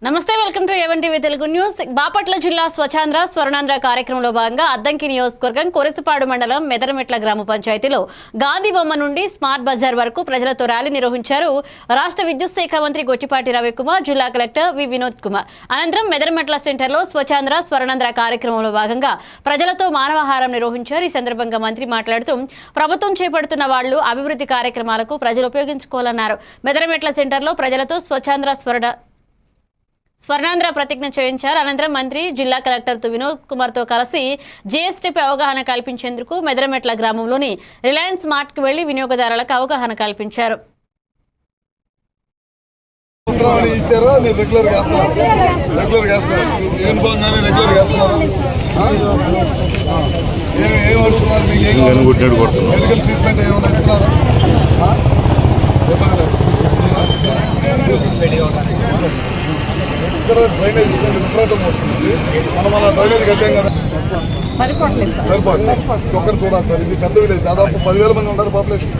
నమస్తే welcome to A1 TV Telugu news. Bapatla జిల్లా స్వచ్ఛాంధ్ర స్వర్ణాంధ్ర కార్యక్రమంలో భాగంగా అద్దంకి నియోజకవర్గం కొరిసిపాడు మండలం మెదరమెట్ల గ్రామ పంచాయతీలో గాంధీ బొమ్మ నుండి స్మార్ట్ బజార్ వరకు ప్రజలతో ర్యాలీ నిర్వహించారు రాష్ట్ర విద్యుత్ శాఖ మంత్రి గొట్టిపాటి రవికుమార్, జిల్లా కలెక్టర్ వి వినోద్ కుమార్. అనంతరం మెదరమెట్ల సెంటర్లో స్వచ్ఛాంధ్ర స్వర్ణాంధ్ర కార్యక్రమంలో భాగంగా ప్రజలతో మానవహారం నిర్వహించారు. ఈ సందర్భంగా మంత్రి మాట్లాడుతూ ప్రభుత్వం చేపడుతున్న వాళ్లు అభివృద్ధి కార్యక్రమాలకు ప్రజలు ఉపయోగించుకోవాలన్నారు. మెదరమెట్ల సెంటర్లో ప్రజలతో స్వర్ణాంధ్ర ప్రతిజ్ఞ చేయించారు. అనంతరం మంత్రి జిల్లా కలెక్టర్ వినోద్ కుమార్ తో కలిసి జీఎస్టీపై అవగాహన కల్పించేందుకు మెదరమెట్ల గ్రామంలోని రిలయన్స్ మార్ట్ కు వెళ్లి వినియోగదారులకు అవగాహన కల్పించారు. డ్రైనేజ్ విపరీతం వస్తుంది. మనం అలా డ్రైనేజ్ కట్టాం కదా, సరిపోవట్లేదు. ఒక్కరు చూడాలి సార్, ఇది పెద్ద విలేజ్, దాదాపు 10,000 మంది ఉంటారు పాపులేషన్.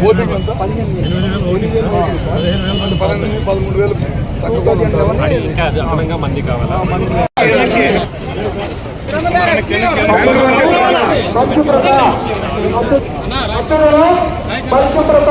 ఓటింగ్ అంతా 12,000-13,000 చక్కగా ఉంటారు. పరిశుభ్రత